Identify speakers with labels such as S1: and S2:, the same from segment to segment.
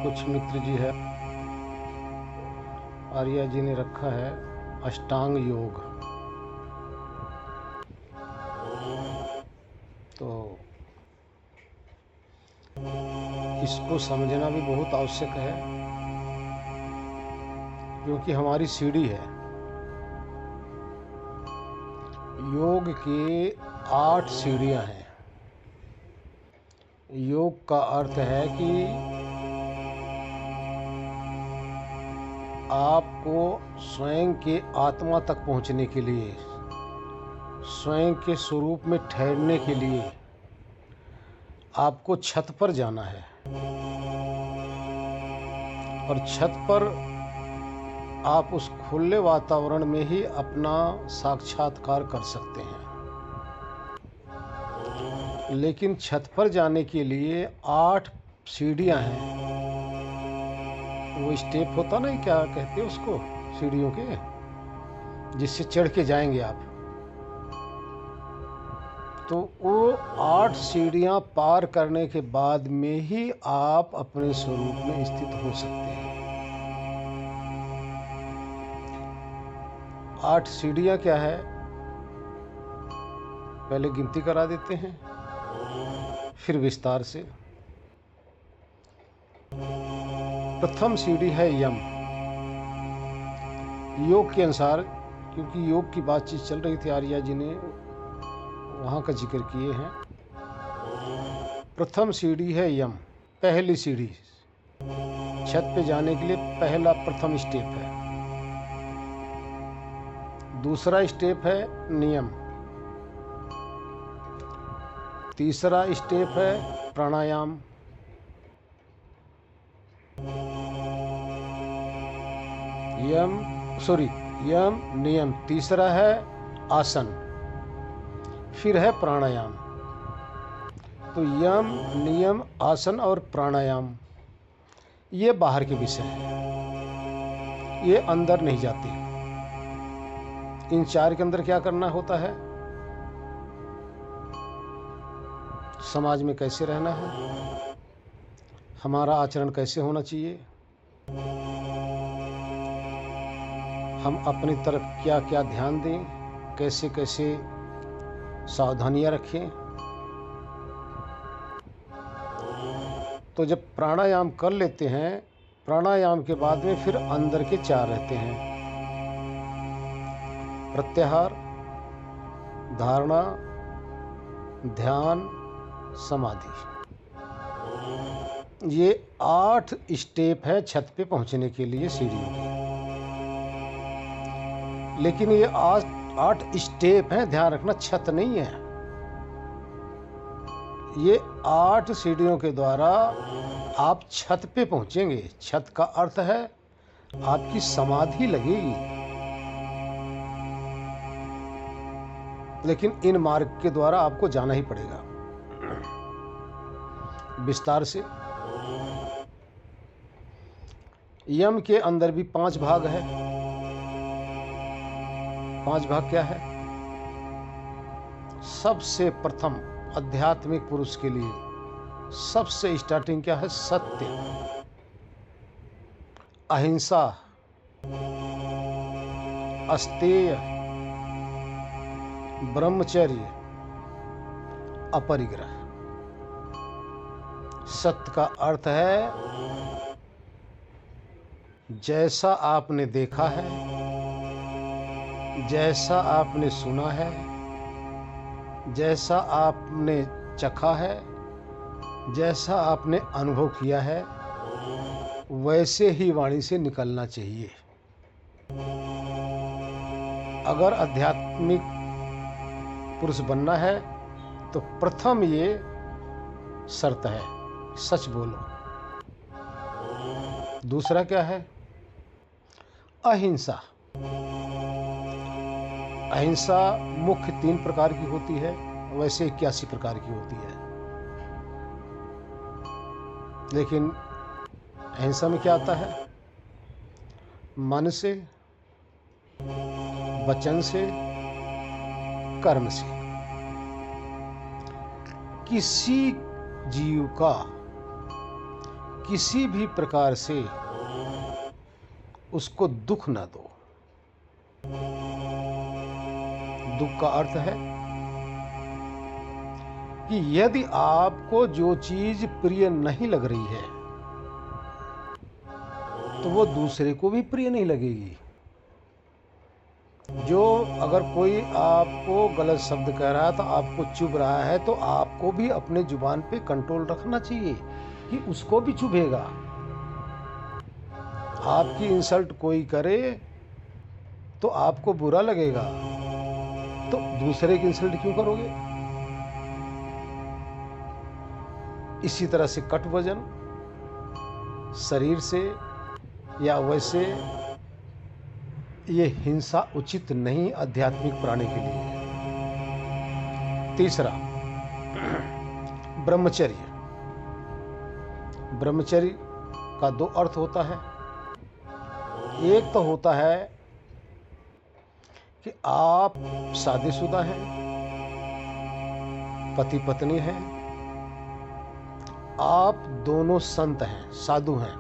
S1: कुछ मित्र जी है, आर्या जी ने रखा है अष्टांग योग। तो इसको समझना भी बहुत आवश्यक है, क्योंकि हमारी सीढ़ी है। योग की 8 सीढ़ियां हैं। योग का अर्थ है कि आपको स्वयं के आत्मा तक पहुंचने के लिए, स्वयं के स्वरूप में ठहरने के लिए आपको छत पर जाना है। और छत पर आप उस खुले वातावरण में ही अपना साक्षात्कार कर सकते हैं। लेकिन छत पर जाने के लिए 8 सीढ़ियां हैं। वो स्टेप होता ना, क्या कहते हैं उसको, सीढ़ियों के, जिससे चढ़ के जाएंगे आप। तो वो 8 सीढ़ियां पार करने के बाद में ही आप अपने स्वरूप में स्थित हो सकते हैं। 8 सीढ़ियां क्या है, पहले गिनती करा देते हैं, फिर विस्तार से। प्रथम सीढ़ी है यम। योग के अनुसार, क्योंकि योग की बातचीत चल रही थी, आर्या जी ने वहाँ का जिक्र किए हैं। प्रथम सीढ़ी है यम, पहली सीढ़ी, छत पे जाने के लिए पहला प्रथम स्टेप है। दूसरा स्टेप है नियम। तीसरा स्टेप है प्राणायाम। यम नियम। तीसरा है आसन, फिर है प्राणायाम। तो यम, नियम, आसन और प्राणायाम ये बाहर के विषय हैं, ये अंदर नहीं जाते। इन 4 के अंदर क्या करना होता है, समाज में कैसे रहना है, हमारा आचरण कैसे होना चाहिए, हम अपनी तरफ क्या क्या ध्यान दें, कैसे कैसे सावधानियां रखें। तो जब प्राणायाम कर लेते हैं, प्राणायाम के बाद में फिर अंदर के 4 रहते हैं, प्रत्याहार, धारणा, ध्यान, समाधि। ये 8 स्टेप है छत पे पहुंचने के लिए सीढ़ियों के। लेकिन ये 8 स्टेप हैं, ध्यान रखना, छत नहीं है। ये 8 सीढ़ियों के द्वारा आप छत पे पहुंचेंगे। छत का अर्थ है आपकी समाधि लगेगी। लेकिन इन मार्ग के द्वारा आपको जाना ही पड़ेगा। विस्तार से, यम के अंदर भी 5 भाग है। 5 भाग क्या है? सबसे प्रथम आध्यात्मिक पुरुष के लिए सबसे स्टार्टिंग क्या है? सत्य, अहिंसा, अस्तेय, ब्रह्मचर्य, अपरिग्रह। सत्य का अर्थ है जैसा आपने देखा है, जैसा आपने सुना है, जैसा आपने चखा है, जैसा आपने अनुभव किया है, वैसे ही वाणी से निकलना चाहिए। अगर आध्यात्मिक पुरुष बनना है तो प्रथम ये शर्त है, सच बोलो। दूसरा क्या है? अहिंसा। अहिंसा मुख्य 3 प्रकार की होती है, वैसे 81 प्रकार की होती है। लेकिन अहिंसा में क्या आता है? मन से, वचन से, कर्म से किसी जीव का किसी भी प्रकार से उसको दुख न दो। दुख का अर्थ है कि यदि आपको जो चीज प्रिय नहीं लग रही है तो वो दूसरे को भी प्रिय नहीं लगेगी। जो अगर कोई आपको गलत शब्द कह रहा है तो आपको चुभ रहा है, तो आपको भी अपने जुबान पे कंट्रोल रखना चाहिए कि उसको भी चुभेगा। आपकी इंसल्ट कोई करे तो आपको बुरा लगेगा, तो दूसरे की इंसल्ट क्यों करोगे? इसी तरह से कट वचन शरीर से या वैसे ये हिंसा उचित नहीं आध्यात्मिक प्राणी के लिए। तीसरा, ब्रह्मचर्य। ब्रह्मचर्य का दो अर्थ होता है। एक तो होता है कि आप शादीशुदा हैं, पति पत्नी हैं, आप दोनों संत हैं, साधु हैं।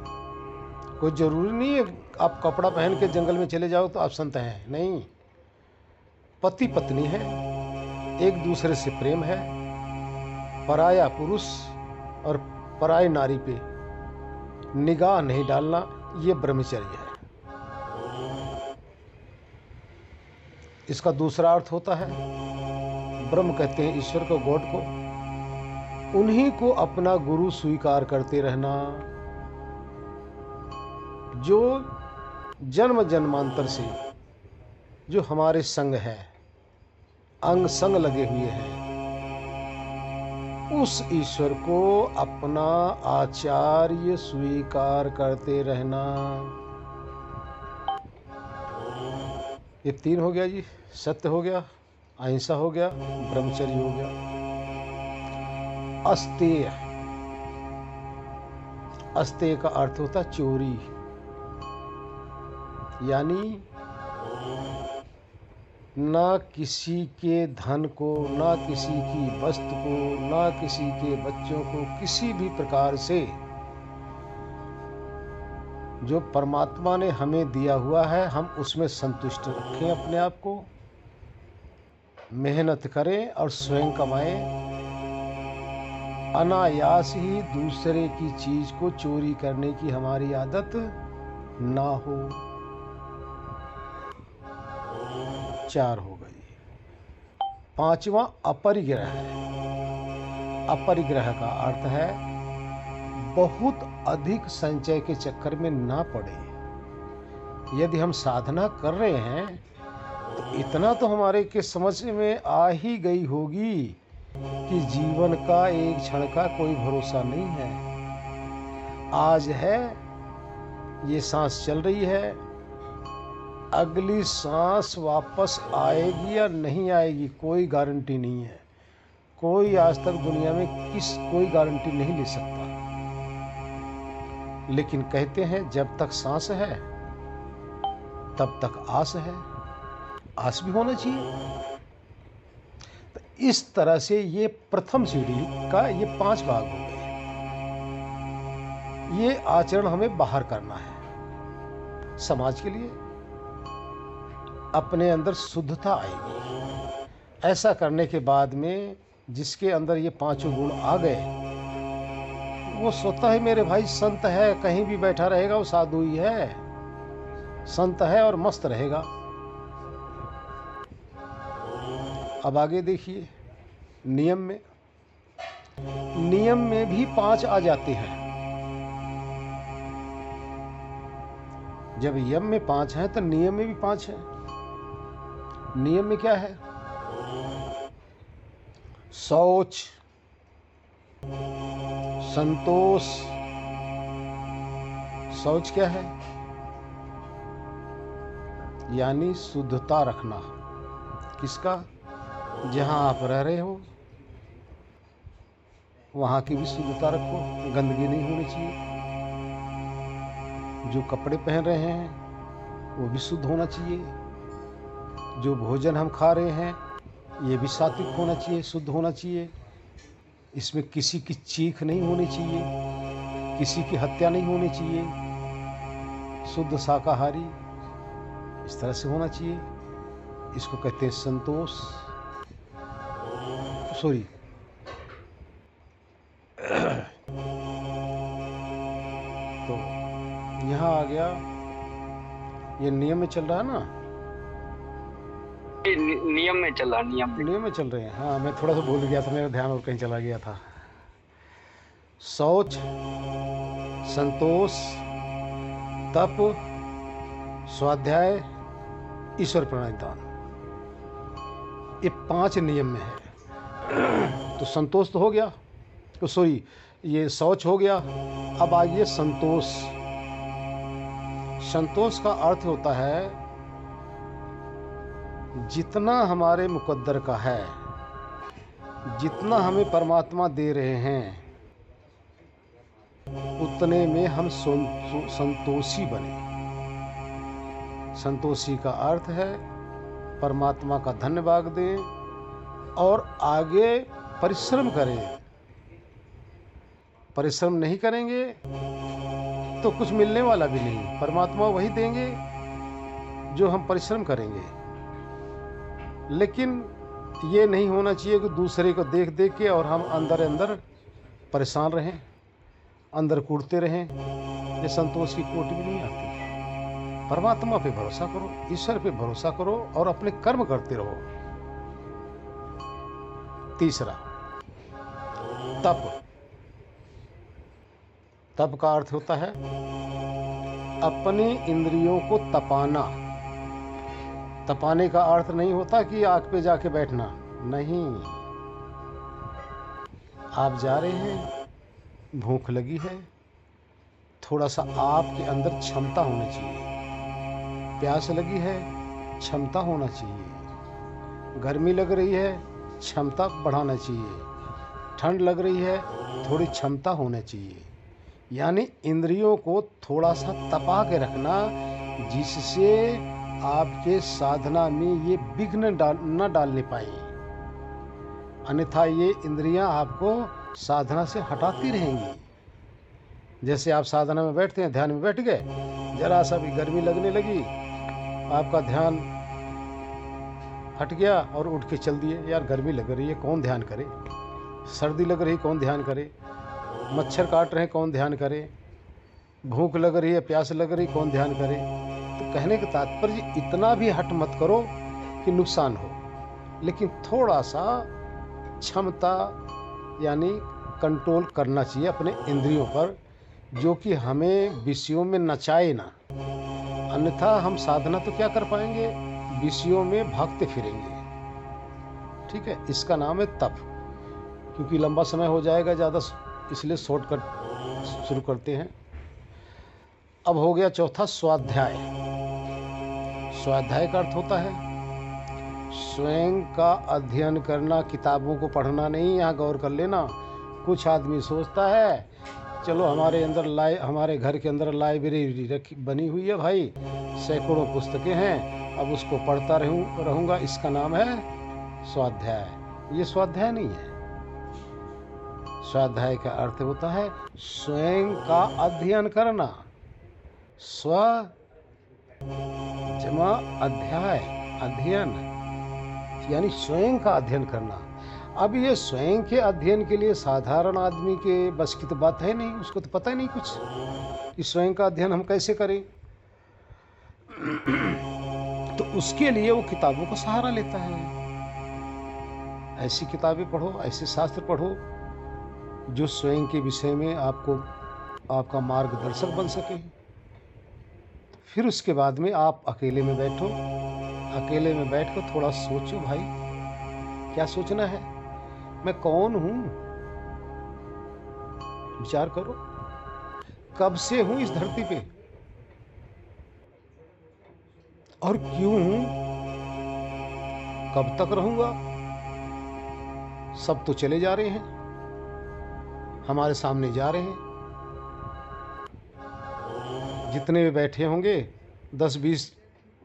S1: कोई जरूरी नहीं है आप कपड़ा पहन के जंगल में चले जाओ तो आप संत हैं, नहीं। पति पत्नी है, एक दूसरे से प्रेम है, पराया पुरुष और पराई नारी पे निगाह नहीं डालना, ये ब्रह्मचर्य है। इसका दूसरा अर्थ होता है, ब्रह्म कहते हैं ईश्वर को, गॉड को, उन्हीं को अपना गुरु स्वीकार करते रहना जो जन्म जन्मांतर से जो हमारे संग है, अंग संग लगे हुए हैं, उस ईश्वर को अपना आचार्य स्वीकार करते रहना। ये तीन हो गया जी, सत्य हो गया, अहिंसा हो गया, ब्रह्मचर्य हो गया। अस्तेय। अस्तेय का अर्थ होता है चोरी, यानी ना किसी के धन को, ना किसी की वस्तु को, ना किसी के बच्चों को, किसी भी प्रकार से जो परमात्मा ने हमें दिया हुआ है हम उसमें संतुष्ट रखें अपने आप को, मेहनत करें और स्वयं कमाएं। अनायास ही दूसरे की चीज को चोरी करने की हमारी आदत ना हो। 4 हो गई। 5वां अपरिग्रह है। अपरिग्रह का अर्थ है बहुत अधिक संचय के चक्कर में ना पड़े। यदि हम साधना कर रहे हैं तो इतना तो हमारे के समझ में आ ही गई होगी कि जीवन का एक क्षण का कोई भरोसा नहीं है। आज है, ये सांस चल रही है, अगली सांस वापस आएगी या नहीं आएगी कोई गारंटी नहीं है। कोई आज तक दुनिया में कोई गारंटी नहीं ले सकता। लेकिन कहते हैं जब तक सांस है तब तक आस है। आस भी होना चाहिए। तो इस तरह से ये प्रथम सीढ़ी का ये 5 भाग हो गए। ये आचरण हमें बाहर करना है। समाज के लिए अपने अंदर शुद्धता आएगी। ऐसा करने के बाद में जिसके अंदर ये 5 गुण आ गए, वो सोचता है मेरे भाई संत है, कहीं भी बैठा रहेगा वो साधु ही है, संत है और मस्त रहेगा। अब आगे देखिए, नियम में भी 5 आ जाते हैं। जब यम में 5 हैं तो नियम में भी 5 है। नियम में क्या है? शौच, संतोष। शौच क्या है? यानी शुद्धता रखना। किसका? जहां आप रह रहे हो वहां की भी शुद्धता रखो, गंदगी नहीं होनी चाहिए। जो कपड़े पहन रहे हैं वो भी शुद्ध होना चाहिए। जो भोजन हम खा रहे हैं ये भी सात्विक होना चाहिए, शुद्ध होना चाहिए। इसमें किसी की चीख नहीं होनी चाहिए। किसी की हत्या नहीं होनी चाहिए, शुद्ध शाकाहारी, इस तरह से होना चाहिए। इसको कहते हैं संतोष। सॉरी, तो यहाँ आ गया, ये नियम में चल रहा है ना,
S2: नियम में चल रहा,
S1: नियम में चल रहे हैं। हाँ, मैं थोड़ा सा भूल गया था, मेरा ध्यान और कहीं चला गया था। शौच, संतोष, तप, स्वाध्याय, ईश्वर प्रणिधान, ये 5 नियम में है। तो संतोष तो हो गया, तो सॉरी, ये शौच हो गया। अब आइए संतोष। संतोष का अर्थ होता है जितना हमारे मुकद्दर का है, जितना हमें परमात्मा दे रहे हैं, उतने में हम संतोषी बने। संतोषी का अर्थ है परमात्मा का धन्यवाद दें और आगे परिश्रम करें। परिश्रम नहीं करेंगे तो कुछ मिलने वाला भी नहीं। परमात्मा वही देंगे जो हम परिश्रम करेंगे। लेकिन ये नहीं होना चाहिए कि दूसरे को देख देख के और हम अंदर अंदर परेशान रहें, अंदर कूदते रहें। ये संतोष की कोटि भी नहीं आती। परमात्मा पे भरोसा करो, ईश्वर पे भरोसा करो और अपने कर्म करते रहो। तीसरा, तप। तप का अर्थ होता है अपनी इंद्रियों को तपाना। तपाने का अर्थ नहीं होता कि आग पे जाके बैठना, नहीं। आप जा रहे हैं, भूख लगी है, थोड़ा सा आपके अंदर क्षमता होनी चाहिए। प्यास लगी है, क्षमता होना चाहिए। गर्मी लग रही है, क्षमता बढ़ाना चाहिए। ठंड लग रही है, थोड़ी क्षमता होना चाहिए। यानी इंद्रियों को थोड़ा सा तपा के रखना, जिससे आपके साधना में ये विघ्न न डालने पाए। अन्यथा ये इंद्रियां आपको साधना से हटाती रहेंगी। जैसे आप साधना में बैठते हैं, ध्यान में बैठ गए, जरा सा भी गर्मी लगने लगी, आपका ध्यान हट गया और उठ के चल दिए। यार गर्मी लग रही है, कौन ध्यान करे। सर्दी लग रही, कौन ध्यान करे। मच्छर काट रहे हैं, कौन ध्यान करे। भूख लग रही है, प्यास लग रही, कौन ध्यान करे। तो कहने का तात्पर्य इतना भी हट मत करो कि नुकसान हो, लेकिन थोड़ा सा क्षमता यानी कंट्रोल करना चाहिए अपने इंद्रियों पर, जो कि हमें विषयों में नचाए ना। अन्यथा हम साधना तो क्या कर पाएंगे, विषयों में भागते फिरेंगे। ठीक है, इसका नाम है तप। क्योंकि लंबा समय हो जाएगा ज़्यादा, इसलिए शॉर्टकट शुरू करते हैं। अब हो गया चौथा, स्वाध्याय। स्वाध्याय का अर्थ होता है स्वयं का अध्ययन करना, किताबों को पढ़ना नहीं। यहाँ गौर कर लेना, कुछ आदमी सोचता है चलो हमारे घर के अंदर लाइब्रेरी बनी हुई है भाई, सैकड़ों पुस्तकें हैं, अब उसको पढ़ता रहूँगा। इसका नाम है स्वाध्याय। ये स्वाध्याय नहीं है। स्वाध्याय का अर्थ होता है स्वयं का अध्ययन करना। स्व जमा अध्याय, अध्ययन यानी स्वयं का अध्ययन करना। अब ये स्वयं के अध्ययन के लिए साधारण आदमी के बस की तो बात है नहीं। उसको तो पता ही नहीं कुछ कि स्वयं का अध्ययन हम कैसे करें। तो उसके लिए वो किताबों का सहारा लेता है। ऐसी किताबें पढ़ो, ऐसे शास्त्र पढ़ो जो स्वयं के विषय में आपका मार्गदर्शक बन सके। फिर उसके बाद में आप अकेले में बैठो, अकेले में बैठ कर थोड़ा सोचो भाई, क्या सोचना है, मैं कौन हूँ। विचार करो, कब से हूँ इस धरती पे और क्यों हूँ, कब तक रहूँगा। सब तो चले जा रहे हैं, हमारे सामने जा रहे हैं। जितने भी बैठे होंगे 10, 20,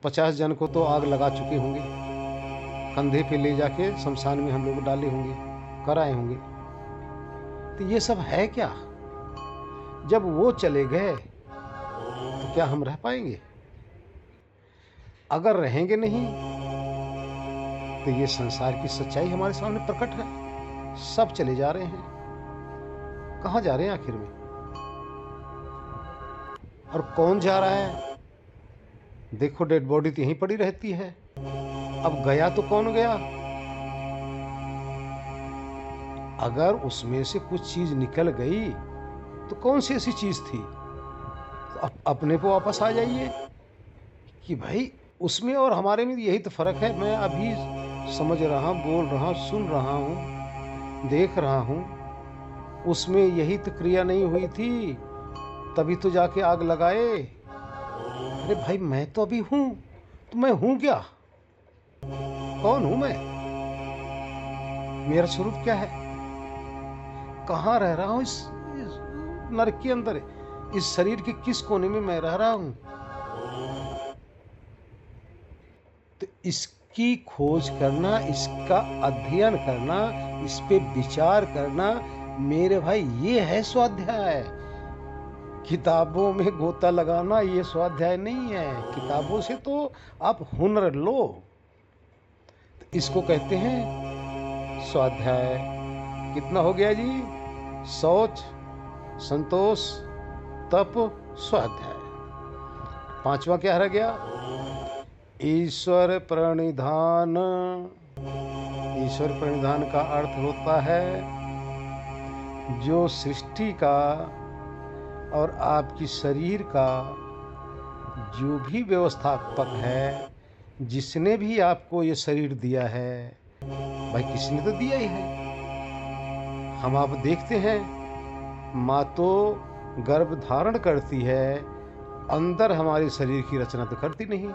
S1: 50 जन को तो आग लगा चुके होंगे, कंधे पे ले जाके शमशान में हम लोग डाले होंगे, कराए होंगे। तो ये सब है क्या? जब वो चले गए तो क्या हम रह पाएंगे? अगर रहेंगे नहीं तो ये संसार की सच्चाई हमारे सामने प्रकट है। सब चले जा रहे हैं, कहाँ जा रहे हैं आखिर में? और कौन जा रहा है? देखो, डेड बॉडी तो यहीं पड़ी रहती है। अब गया तो कौन गया? अगर उसमें से कुछ चीज निकल गई तो कौन सी ऐसी चीज थी? तो अपने को वापस आ जाइए कि भाई उसमें और हमारे में यही तो फर्क है। मैं अभी समझ रहा हूँ, बोल रहा हूँ, सुन रहा हूँ, देख रहा हूँ। उसमें यही तो क्रिया नहीं हुई थी, तभी तो जाके आग लगाए। अरे भाई, मैं तो अभी हूँ, तो मैं हूँ क्या? कौन हूँ मैं? मेरा स्वरूप क्या है? कहाँ रह रहा हूँ इस नरक के अंदर? इस शरीर के किस कोने में मैं रह रहा हूँ? तो इसकी खोज करना, इसका अध्ययन करना, इस पे विचार करना, मेरे भाई, ये है स्वाध्याय। किताबों में गोता लगाना ये स्वाध्याय नहीं है। किताबों से तो आप हुनर लो, तो इसको कहते हैं स्वाध्याय। कितना हो गया जी? शौच, संतोष, तप, स्वाध्याय। पांचवा क्या रह गया? ईश्वर प्रणिधान। ईश्वर प्रणिधान का अर्थ होता है जो सृष्टि का और आपकी शरीर का जो भी व्यवस्थापक है, जिसने भी आपको ये शरीर दिया है, भाई किसने तो दिया ही है। हम आप देखते हैं, माँ तो गर्भ धारण करती है, अंदर हमारे शरीर की रचना तो करती नहीं।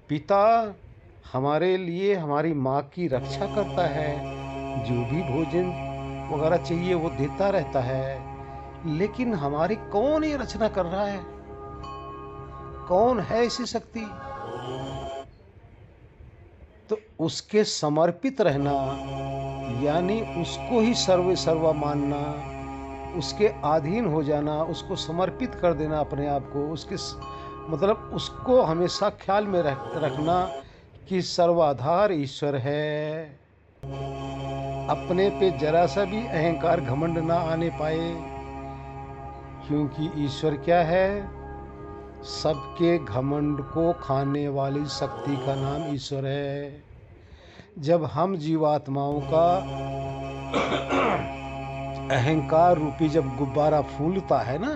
S1: पिता हमारे लिए हमारी माँ की रक्षा करता है, जो भी भोजन वगैरह चाहिए वो देता रहता है, लेकिन हमारी कौन ये रचना कर रहा है? कौन है ऐसी शक्ति? तो उसके समर्पित रहना, यानी उसको ही सर्वे सर्वा मानना, उसके अधीन हो जाना, उसको समर्पित कर देना अपने आप को, उसके मतलब उसको हमेशा ख्याल में रखना कि सर्वाधार ईश्वर है। अपने पे जरा सा भी अहंकार घमंड ना आने पाए, क्योंकि ईश्वर क्या है? सबके घमंड को खाने वाली शक्ति का नाम ईश्वर है। जब हम जीवात्माओं का अहंकार रूपी जब गुब्बारा फूलता है ना,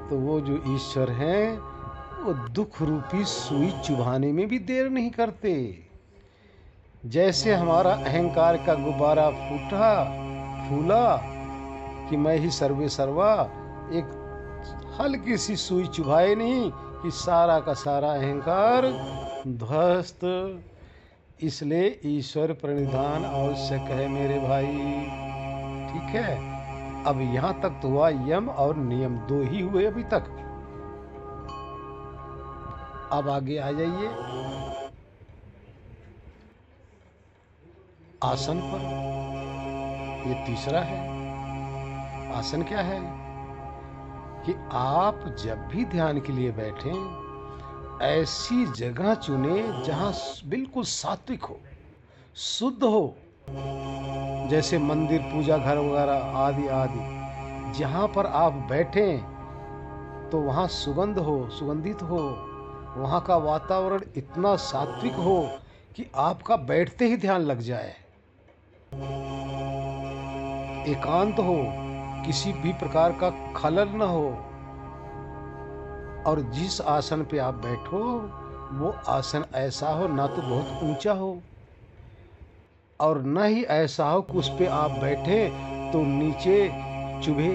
S1: तो वो जो ईश्वर हैं वो दुख रूपी सुई चुभाने में भी देर नहीं करते। जैसे हमारा अहंकार का गुब्बारा फूला कि मैं ही सर्वे सर्वा, एक हल्की सी सुई चुभाए नहीं कि सारा का सारा अहंकार ध्वस्त। इसलिए ईश्वर प्रणिधान आवश्यक है मेरे भाई। ठीक है, अब यहां तक तो हुआ यम और नियम, दो ही हुए अभी तक। अब आगे आ जाइए आसन पर। ये तीसरा है। आसन क्या है? कि आप जब भी ध्यान के लिए बैठें, ऐसी जगह चुने जहां बिल्कुल सात्विक हो, शुद्ध हो, जैसे मंदिर, पूजा घर वगैरह आदि आदि। जहां पर आप बैठें तो वहां सुगंध हो, सुगंधित हो, वहां का वातावरण इतना सात्विक हो कि आपका बैठते ही ध्यान लग जाए। एकांत हो, किसी भी प्रकार का खलल न हो, और जिस आसन पे आप बैठो वो आसन ऐसा हो ना तो बहुत ऊंचा हो और न ही ऐसा हो कि उस पे आप बैठे तो नीचे चुभे।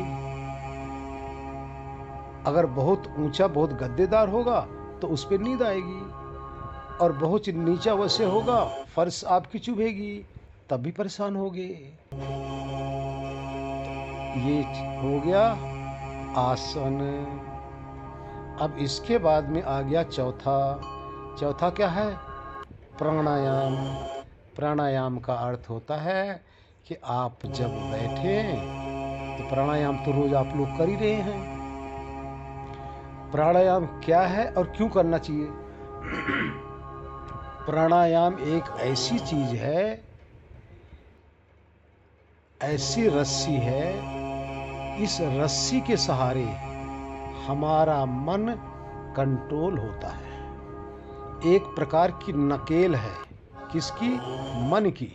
S1: अगर बहुत ऊंचा, बहुत गद्देदार होगा तो उस पे नींद आएगी, और बहुत नीचा वैसे होगा, फर्श आपकी चुभेगी, तब भी परेशान होगे। ये हो गया आसन। अब इसके बाद में आ गया चौथा। चौथा क्या है? प्राणायाम। प्राणायाम का अर्थ होता है कि आप जब बैठें तो प्राणायाम तो रोज आप लोग कर ही रहे हैं। प्राणायाम क्या है और क्यों करना चाहिए? प्राणायाम एक ऐसी चीज है, ऐसी रस्सी है, इस रस्सी के सहारे हमारा मन कंट्रोल होता है। एक प्रकार की नकेल है। किसकी? मन की।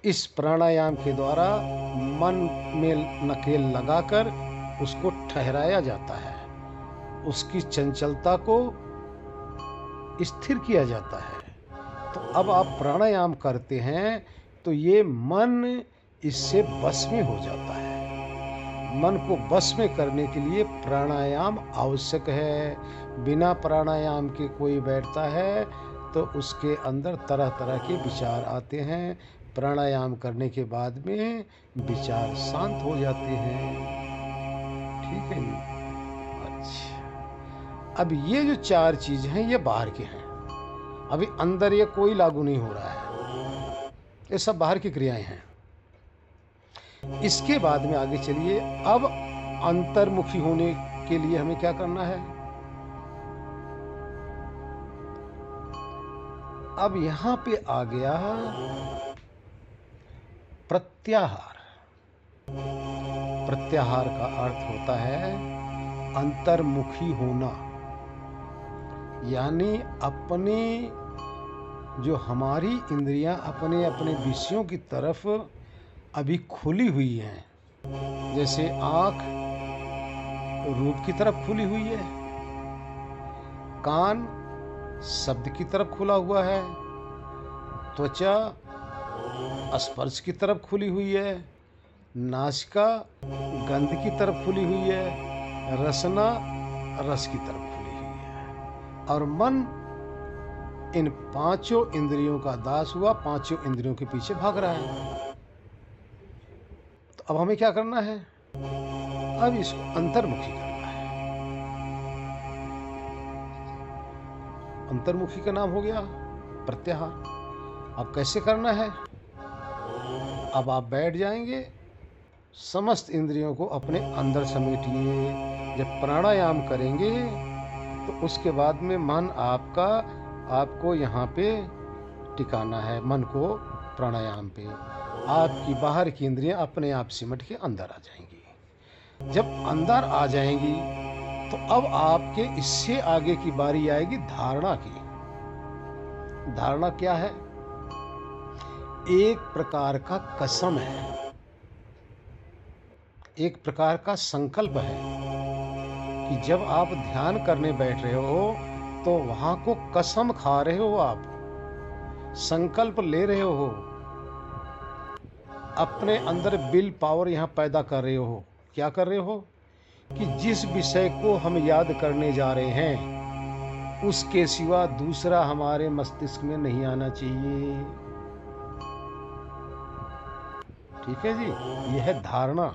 S1: इस प्राणायाम के द्वारा मन में नकेल लगाकर उसको ठहराया जाता है, उसकी चंचलता को स्थिर किया जाता है। तो अब आप प्राणायाम करते हैं तो ये मन इससे बस में हो जाता है। मन को बस में करने के लिए प्राणायाम आवश्यक है। बिना प्राणायाम के कोई बैठता है तो उसके अंदर तरह तरह के विचार आते हैं। प्राणायाम करने के बाद में विचार शांत हो जाते हैं। ठीक है जी। अच्छा, अब ये जो 4 चीज हैं ये बाहर के हैं, अभी अंदर ये कोई लागू नहीं हो रहा है। ये सब बाहर की क्रियाएं हैं। इसके बाद में आगे चलिए। अब अंतर्मुखी होने के लिए हमें क्या करना है? अब यहां पे आ गया प्रत्याहार। प्रत्याहार का अर्थ होता है अंतर्मुखी होना, यानी अपने जो हमारी इंद्रियां अपने अपने विषयों की तरफ अभी खुली हुई हैं। जैसे आंख रूप की तरफ खुली हुई है, कान शब्द की तरफ खुला हुआ है, त्वचा स्पर्श की तरफ खुली हुई है, नासिका गंध की तरफ खुली हुई है, रसना रस की तरफ खुली हुई है, और मन इन 5 इंद्रियों का दास हुआ, 5 इंद्रियों के पीछे भाग रहा है। तो अब हमें क्या करना है? अब इसको अंतर्मुखी करना है। अंतर्मुखी का नाम हो गया प्रत्याहार। अब कैसे करना है? अब आप बैठ जाएंगे, समस्त इंद्रियों को अपने अंदर समेटिए। जब प्राणायाम करेंगे तो उसके बाद में मन आपको यहाँ पे टिकाना है, मन को प्राणायाम पे। आपकी बाहर की इंद्रियां अपने आप सिमट के अंदर आ जाएंगी। जब अंदर आ जाएंगी तो अब आपके इससे आगे की बारी आएगी धारणा की। धारणा क्या है? एक प्रकार का कसम है, एक प्रकार का संकल्प है कि जब आप ध्यान करने बैठ रहे हो तो वहां को कसम खा रहे हो, आप संकल्प ले रहे हो, अपने अंदर विल पावर यहां पैदा कर रहे हो। क्या कर रहे हो? कि जिस विषय को हम याद करने जा रहे हैं उसके सिवा दूसरा हमारे मस्तिष्क में नहीं आना चाहिए। ठीक है जी। यह है धारणा,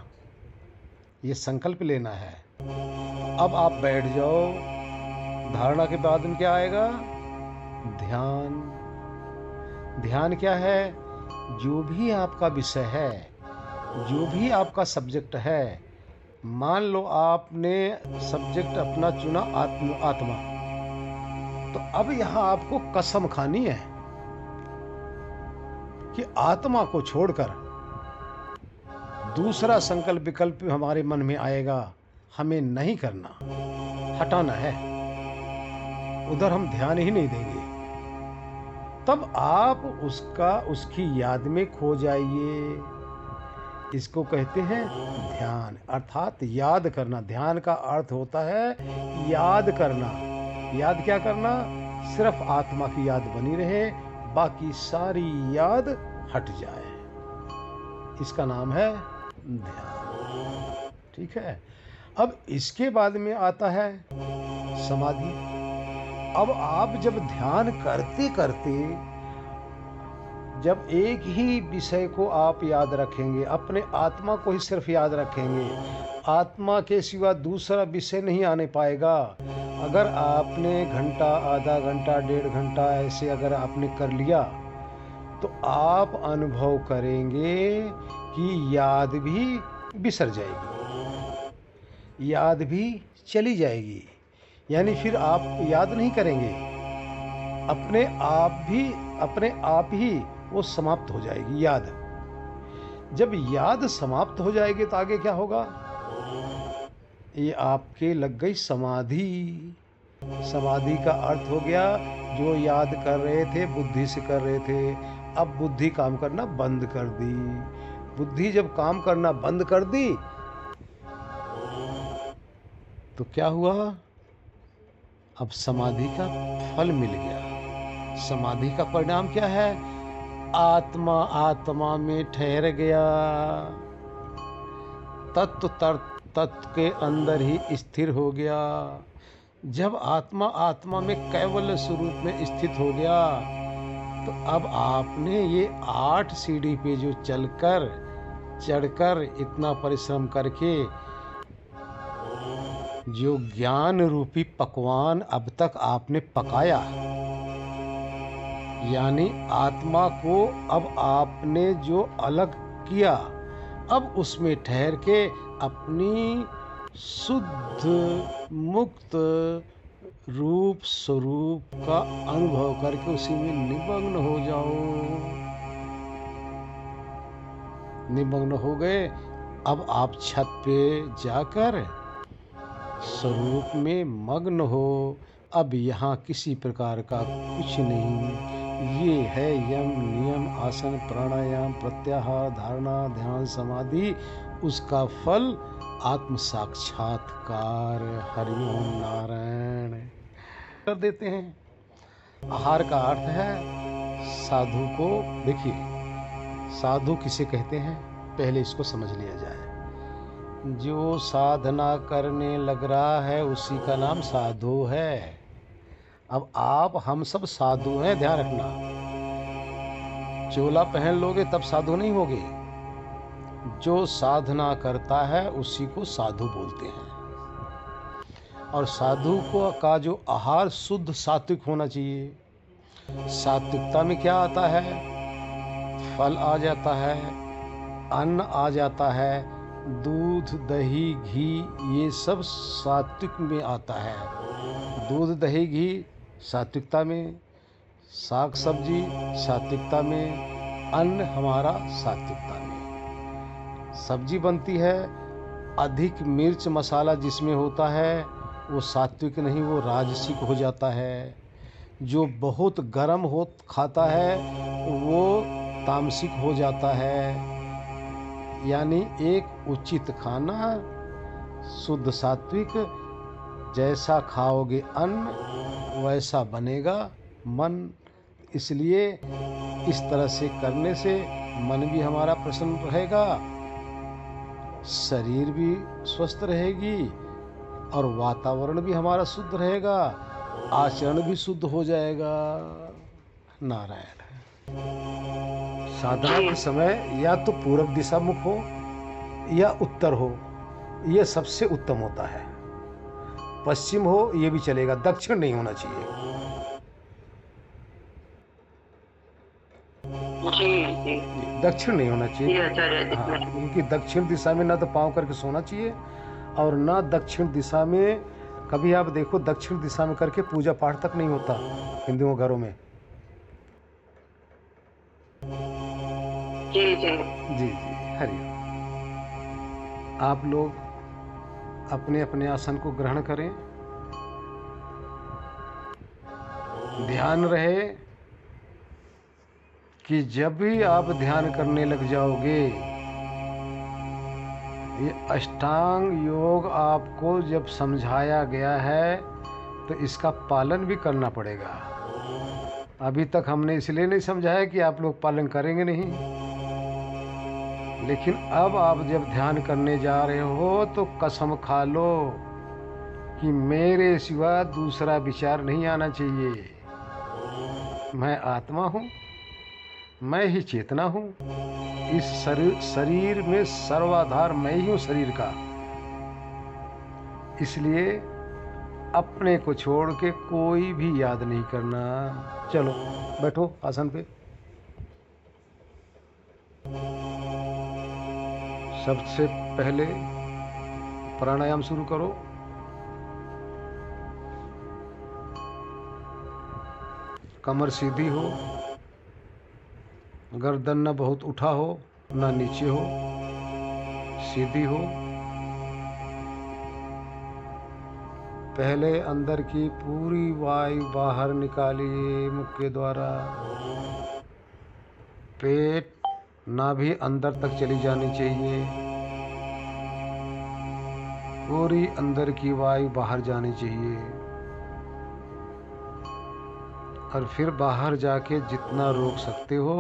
S1: ये संकल्प लेना है। अब आप बैठ जाओ। धारणा के बाद में क्या आएगा? ध्यान। ध्यान क्या है? जो भी आपका विषय है, जो भी आपका सब्जेक्ट है, मान लो आपने सब्जेक्ट अपना चुना आत्मा, तो अब यहां आपको कसम खानी है कि आत्मा को छोड़कर दूसरा संकल्प विकल्प हमारे मन में आएगा, हमें नहीं करना, हटाना है, उधर हम ध्यान ही नहीं देंगे। तब आप उसकी याद में खो जाइए। इसको कहते हैं ध्यान, अर्थात याद करना। ध्यान का अर्थ होता है याद करना। याद क्या करना? सिर्फ आत्मा की याद बनी रहे, बाकी सारी याद हट जाए। इसका नाम है ध्यान। ठीक है। अब इसके बाद में आता है समाधि। अब आप जब ध्यान करते करते जब एक ही विषय को आप याद रखेंगे, अपने आत्मा को ही सिर्फ याद रखेंगे, आत्मा के सिवा दूसरा विषय नहीं आने पाएगा। अगर आपने घंटा, आधा घंटा, 1.5 घंटा ऐसे अगर आपने कर लिया तो आप अनुभव करेंगे कि याद भी बिसर जाएगी, याद भी चली जाएगी। यानी फिर आप याद नहीं करेंगे, अपने आप ही वो समाप्त हो जाएगी याद। जब याद समाप्त हो जाएगी तो आगे क्या होगा? ये आपके लग गई समाधि। समाधि का अर्थ हो गया जो याद कर रहे थे बुद्धि से कर रहे थे, अब बुद्धि काम करना बंद कर दी। बुद्धि जब काम करना बंद कर दी तो क्या हुआ? अब समाधि का फल मिल गया। समाधि का परिणाम क्या है? आत्मा आत्मा में ठहर गया, तत्व के अंदर ही स्थिर हो गया। जब आत्मा आत्मा में कैवल्य स्वरूप में स्थित हो गया तो अब आपने ये 8 सीढ़ी पे जो चढ़कर इतना परिश्रम करके जो ज्ञान रूपी पकवान अब तक आपने पकाया, यानी आत्मा को अब आपने जो अलग किया, अब उसमें ठहर के अपनी शुद्ध मुक्त रूप स्वरूप का अनुभव करके उसी में निमग्न हो जाओ। निमग्न हो गए, अब आप छत पे जाकर स्वरूप में मग्न हो। अब यहाँ किसी प्रकार का कुछ नहीं। ये है यम नियम आसन प्राणायाम प्रत्याहार धारणा ध्यान समाधि, उसका फल आत्म साक्षात्कार। हरिओम नारायण कर देते हैं। आहार का अर्थ है साधु को। देखिए, साधु किसे कहते हैं पहले इसको समझ लिया जाए। जो साधना करने लग रहा है उसी का नाम साधु है। अब हम सब साधु हैं, ध्यान रखना। चोला पहन लोगे तब साधु नहीं होगे। जो साधना करता है उसी को साधु बोलते हैं। और साधु का जो आहार शुद्ध सात्विक होना चाहिए। सात्विकता में क्या आता है? फल आ जाता है, अन्न आ जाता है, दूध दही घी, ये सब सात्विक में आता है। दूध दही घी सात्विकता में, साग सब्जी सात्विकता में, अन्न हमारा सात्विकता में। सब्जी बनती है, अधिक मिर्च मसाला जिसमें होता है वो सात्विक नहीं, वो राजसिक हो जाता है। जो बहुत गर्म खाता है वो तामसिक हो जाता है। यानी एक उचित खाना शुद्ध सात्विक, जैसा खाओगे अन्न वैसा बनेगा मन। इसलिए इस तरह से करने से मन भी हमारा प्रसन्न रहेगा, शरीर भी स्वस्थ रहेगी और वातावरण भी हमारा शुद्ध रहेगा, आचरण भी शुद्ध हो जाएगा। नारायण। साधना के समय या तो पूर्व दिशा मुख हो या उत्तर हो, यह सबसे उत्तम होता है। पश्चिम हो ये भी चलेगा, दक्षिण नहीं होना चाहिए।
S2: जी।
S1: दक्षिण नहीं होना चाहिए। हाँ, क्योंकि दक्षिण दिशा में ना तो पाँव करके सोना चाहिए और ना दक्षिण दिशा में। कभी आप देखो दक्षिण दिशा में करके पूजा पाठ तक नहीं होता हिंदुओं घरों में।
S2: जी जी
S1: जी हरि। आप लोग अपने अपने आसन को ग्रहण करें। ध्यान रहे कि जब भी आप ध्यान करने लग जाओगे, ये अष्टांग योग आपको जब समझाया गया है तो इसका पालन भी करना पड़ेगा। अभी तक हमने इसलिए नहीं समझाया कि आप लोग पालन करेंगे नहीं, लेकिन अब आप जब ध्यान करने जा रहे हो तो कसम खा लो कि मेरे सिवा दूसरा विचार नहीं आना चाहिए। मैं आत्मा हूँ, मैं ही चेतना हूँ। इस शरीर में सर्वाधार मैं ही हूँ शरीर का। इसलिए अपने को छोड़ के कोई भी याद नहीं करना। चलो बैठो आसन पे। सबसे पहले प्राणायाम शुरू करो। कमर सीधी हो, गर्दन न बहुत उठा हो न नीचे हो, सीधी हो। पहले अंदर की पूरी वायु बाहर निकालिए मुख के द्वारा। पेट नाभि अंदर तक चली जानी चाहिए, पूरी अंदर की वायु बाहर जानी चाहिए। और फिर बाहर जाके जितना रोक सकते हो,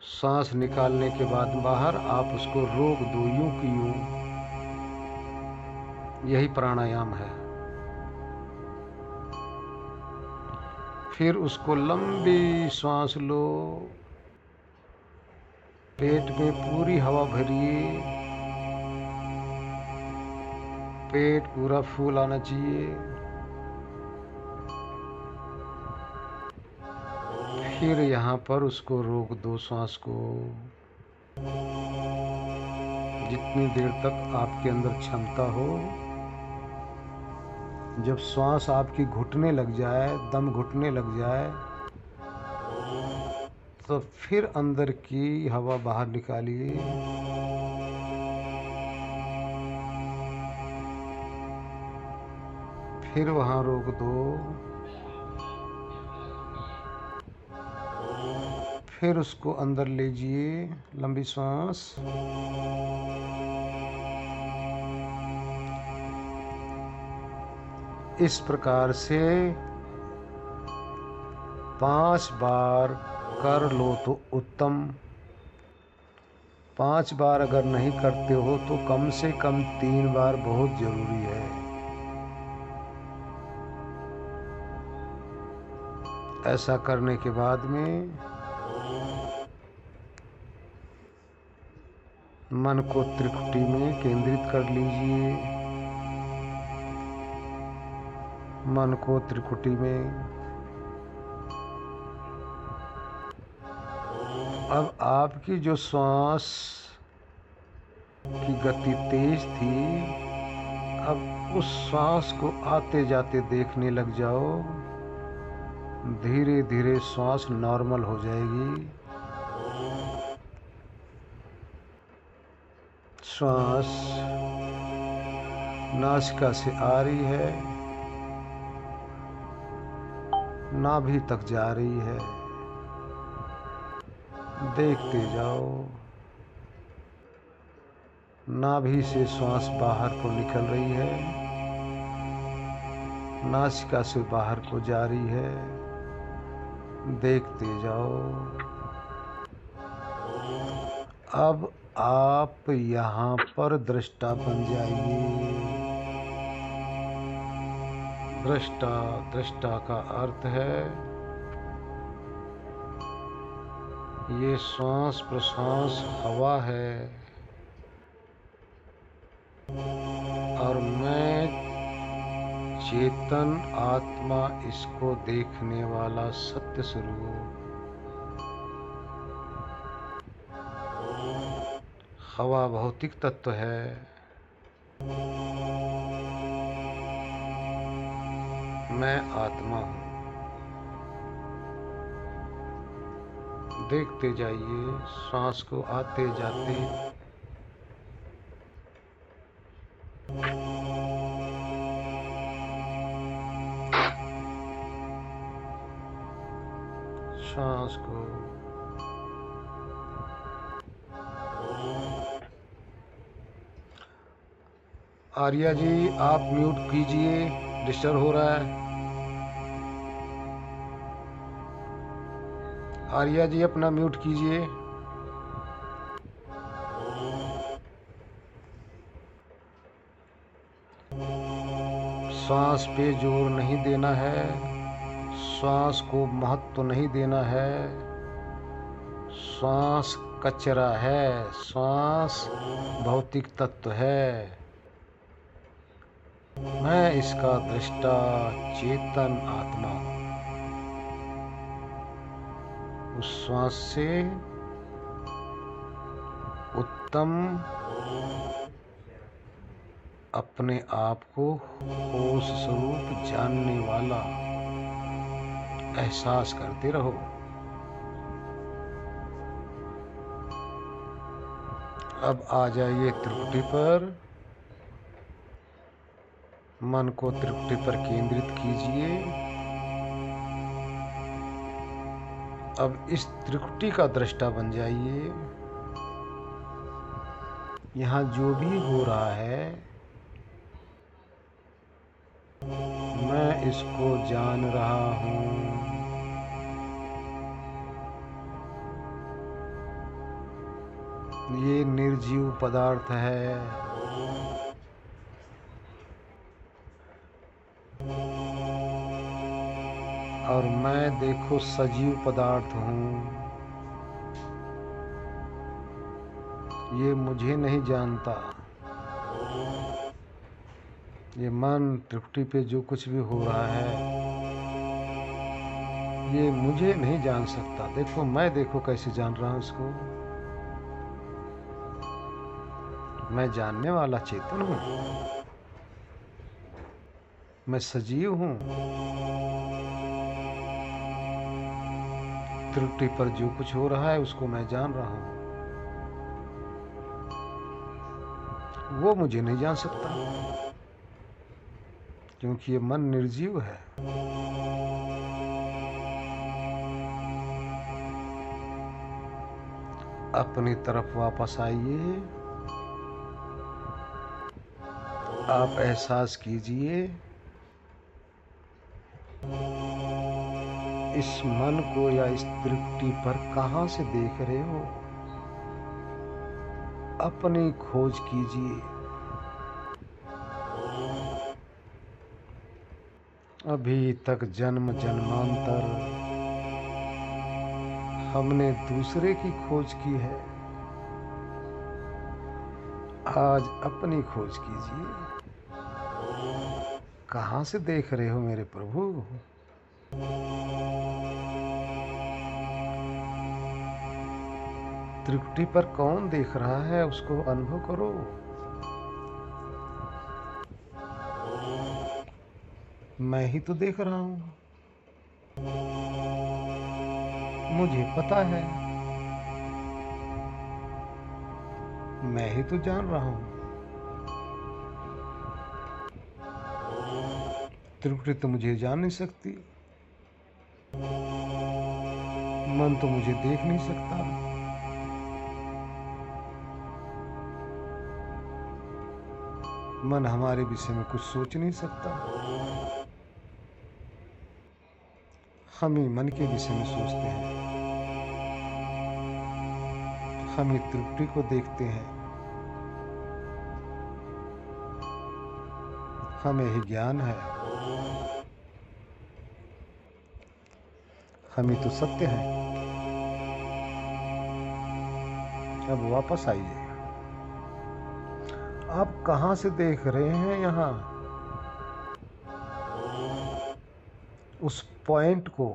S1: सांस निकालने के बाद बाहर आप उसको रोक दो, यूं की यूं। यही प्राणायाम है। फिर उसको लंबी सांस लो, पेट में पूरी हवा भरिए, पेट पूरा फूल आना चाहिए। फिर यहाँ पर उसको रोक दो, सांस को, जितनी देर तक आपके अंदर क्षमता हो। जब श्वास आपकी घुटने लग जाए, दम घुटने लग जाए, तो फिर अंदर की हवा बाहर निकालिए। फिर वहाँ रोक दो। फिर उसको अंदर लीजिए, लंबी सांस। इस प्रकार से 5 बार कर लो तो उत्तम। 5 बार अगर नहीं करते हो तो कम से कम 3 बार बहुत जरूरी है। ऐसा करने के बाद में मन को त्रिकुटी में केंद्रित कर लीजिए। मन को त्रिकुटी में। अब आपकी जो श्वास की गति तेज थी, अब उस श्वास को आते जाते देखने लग जाओ। धीरे धीरे श्वास नॉर्मल हो जाएगी। श्वास नासिका से आ रही है, नाभि तक जा रही है। देखते जाओ। नाभि से श्वास बाहर को निकल रही है, नासिका से बाहर को जा रही है। देखते जाओ। अब आप यहाँ पर दृष्टा बन जाइए। दृष्टा का अर्थ है ये श्वास प्रश्वास हवा है और मैं चेतन आत्मा इसको देखने वाला सत्य स्वरूप। हवा भौतिक तत्व है, मैं आत्मा हूँ। देखते जाइए सांस को आते जाते। सांस को आर्या जी आप म्यूट कीजिए, डिस्टर्ब हो रहा है। आर्या जी अपना म्यूट कीजिए। श्वास पे जोर नहीं देना है, श्वास को महत्व नहीं देना है। श्वास कचरा है, श्वास भौतिक तत्व है। मैं इसका दृष्टा चेतन आत्मा हूँ। उस श्वास से उत्तम अपने आप को होश स्वरूप जानने वाला एहसास करते रहो। अब आ जाइए त्रिकुटी पर। मन को त्रिकुटी पर केंद्रित कीजिए। अब इस त्रिकुटी का दृष्टा बन जाइए। यहाँ जो भी हो रहा है मैं इसको जान रहा हूँ। ये निर्जीव पदार्थ है। और मैं देखो सजीव पदार्थ हूँ। ये मुझे नहीं जानता। ये मन त्रिकुटी पे जो कुछ भी हो रहा है ये मुझे नहीं जान सकता। देखो मैं देखो कैसे जान रहा हूँ इसको। मैं जानने वाला चेतन हूँ। मैं सजीव हूँ। त्रिकुटी पर जो कुछ हो रहा है उसको मैं जान रहा हूँ। वो मुझे नहीं जान सकता क्योंकि ये मन निर्जीव है। अपनी तरफ वापस आइए। आप एहसास कीजिए इस मन को या इस त्रिकुटी पर कहाँ से देख रहे हो। अपनी खोज कीजिए। अभी तक जन्म जन्मांतर हमने दूसरे की खोज की है। आज अपनी खोज कीजिए। कहाँ से देख रहे हो मेरे प्रभु। त्रिकुटी पर कौन देख रहा है उसको अनुभव करो। मैं ही तो देख रहा हूं। मुझे पता है। मैं ही तो जान रहा हूं। त्रिकुटी तो मुझे जान नहीं सकती। मन तो मुझे देख नहीं सकता। मन हमारे विषय में कुछ सोच नहीं सकता। हम ही मन के विषय में सोचते हैं। हम ही त्रिकुटी को देखते हैं। हमें ही ज्ञान है। हम ही तो सत्य है। अब वापस आइए। आप कहाँ से देख रहे हैं यहाँ। उस पॉइंट को,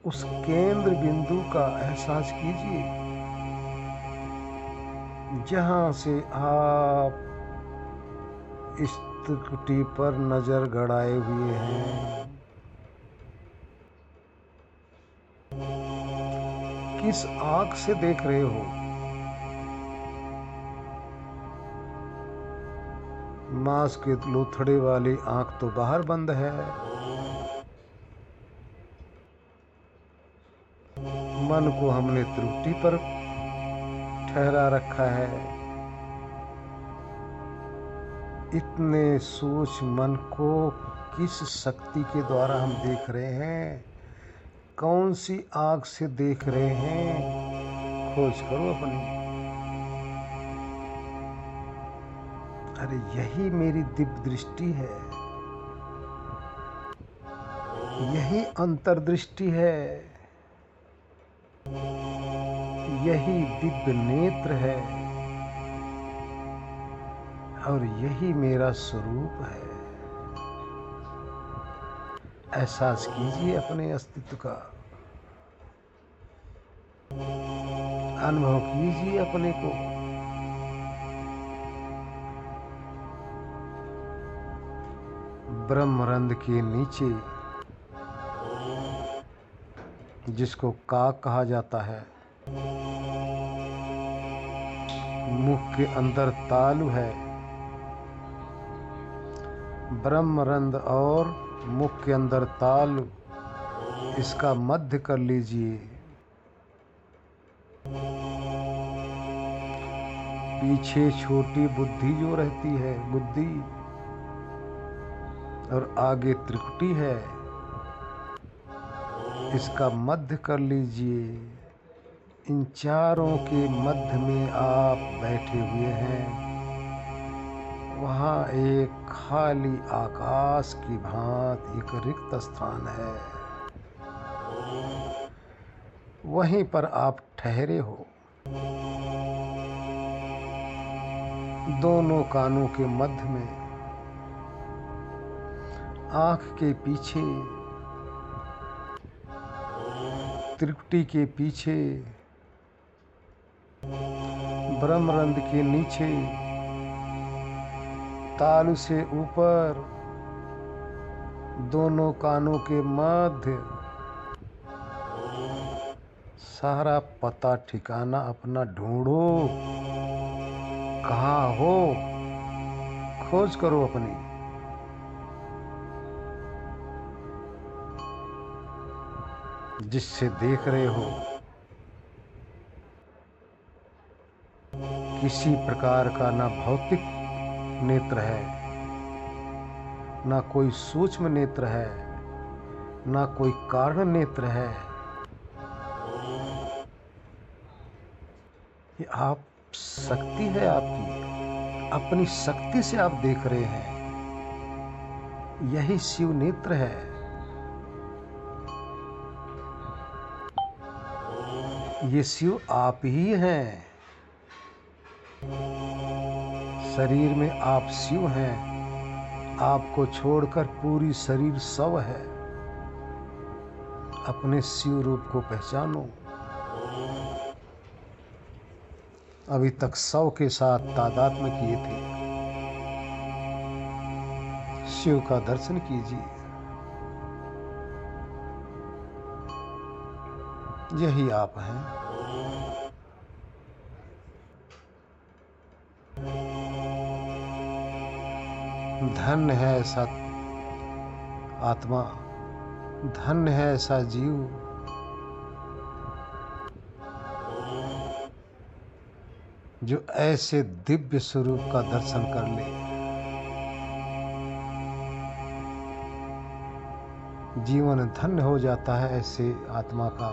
S1: उस केंद्र बिंदु का एहसास कीजिए जहाँ से आप इस त्रिकुटी पर नजर गड़ाए हुए हैं। किस आंख से देख रहे हो। मांस के लोथड़े वाली आंख तो बाहर बंद है। मन को हमने त्रुटि पर ठहरा रखा है। इतने सोच मन को किस शक्ति के द्वारा हम देख रहे हैं, कौन सी आंख से देख रहे हैं, खोज करो अपनी। अरे यही मेरी दिव्य दृष्टि है, यही अंतर्दृष्टि है, यही दिव्य नेत्र है और यही मेरा स्वरूप है। एहसास कीजिए अपने अस्तित्व का। अनुभव कीजिए अपने को। ब्रह्मरंध्र के नीचे, जिसको काक कहा जाता है, मुख के अंदर तालु है। ब्रह्मरंध्र और मुख के अंदर तालु, इसका मध्य कर लीजिए। पीछे छोटी बुद्धि जो रहती है, बुद्धि, और आगे त्रिकुटी है, इसका मध्य कर लीजिए। इन चारों के मध्य में आप बैठे हुए हैं। वहाँ एक खाली आकाश की भांति एक रिक्त स्थान है, वहीं पर आप ठहरे हो। दोनों कानों के मध्य में, आँख के पीछे, त्रिकुटी के पीछे, ब्रह्मरंध्र के नीचे, तालु से ऊपर, दोनों कानों के मध्य, सारा पता ठिकाना अपना ढूंढो। कहाँ हो, खोज करो अपनी। जिससे देख रहे हो, किसी प्रकार का ना भौतिक नेत्र है, ना कोई सूक्ष्म नेत्र है, ना कोई कारण नेत्र है। ये आप शक्ति है आपकी, अपनी शक्ति से आप देख रहे हैं। यही शिव नेत्र है। ये शिव आप ही हैं। शरीर में आप शिव हैं। आपको छोड़कर पूरी शरीर शव है। अपने शिव रूप को पहचानो। अभी तक शव के साथ तादात्म्य किए थे। शिव का दर्शन कीजिए। यही आप हैं। धन्य है ऐसा आत्मा, धन्य है ऐसा जीव जो ऐसे दिव्य स्वरूप का दर्शन कर ले। जीवन धन्य हो जाता है ऐसे आत्मा का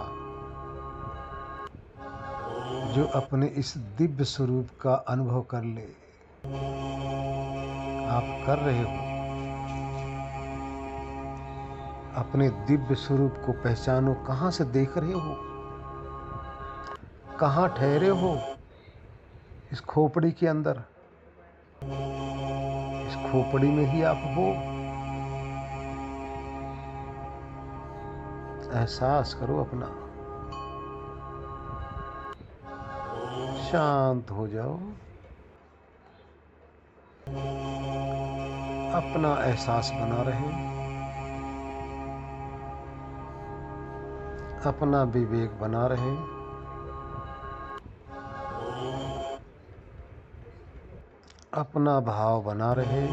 S1: जो अपने इस दिव्य स्वरूप का अनुभव कर ले। आप कर रहे हो। अपने दिव्य स्वरूप को पहचानो। कहाँ से देख रहे हो, कहाँ ठहरे हो? इस खोपड़ी के अंदर, इस खोपड़ी में ही आप हो। एहसास करो अपना। शांत हो जाओ। अपना एहसास बना रहे। अपना विवेक बना रहे। अपना भाव बना रहे।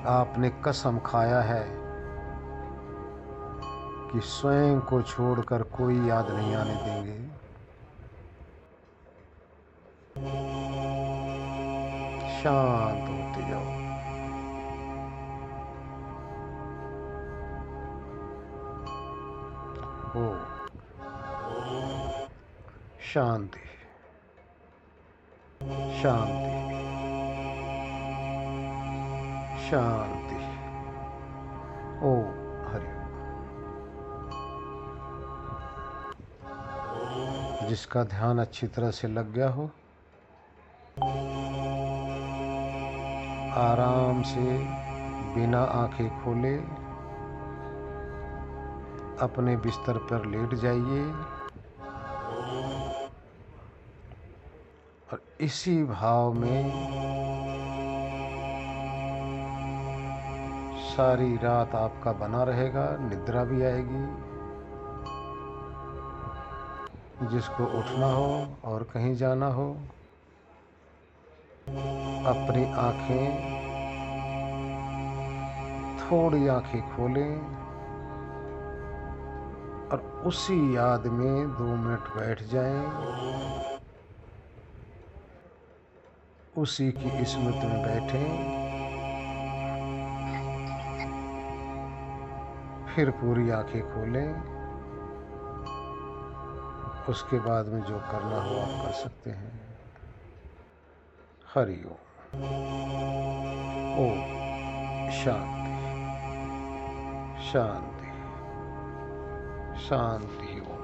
S1: आपने कसम खाया है कि स्वयं को छोड़कर कोई याद नहीं आने देंगे। शांत होते जाओ। हो शांति, शांति, शांति। ओ हरि। जिसका ध्यान अच्छी तरह से लग गया हो, आराम से बिना आंखें खोले अपने बिस्तर पर लेट जाइए और इसी भाव में सारी रात आपका बना रहेगा। निद्रा भी आएगी। जिसको उठना हो और कहीं जाना हो, अपनी थोड़ी आंखें खोलें और उसी याद में 2 मिनट बैठ जाएं। उसी की स्मृति में बैठें। फिर पूरी आंखें खोलें। उसके बाद में जो करना हो आप कर सकते हैं। हरि ओम। ओम शांति शांति शांति।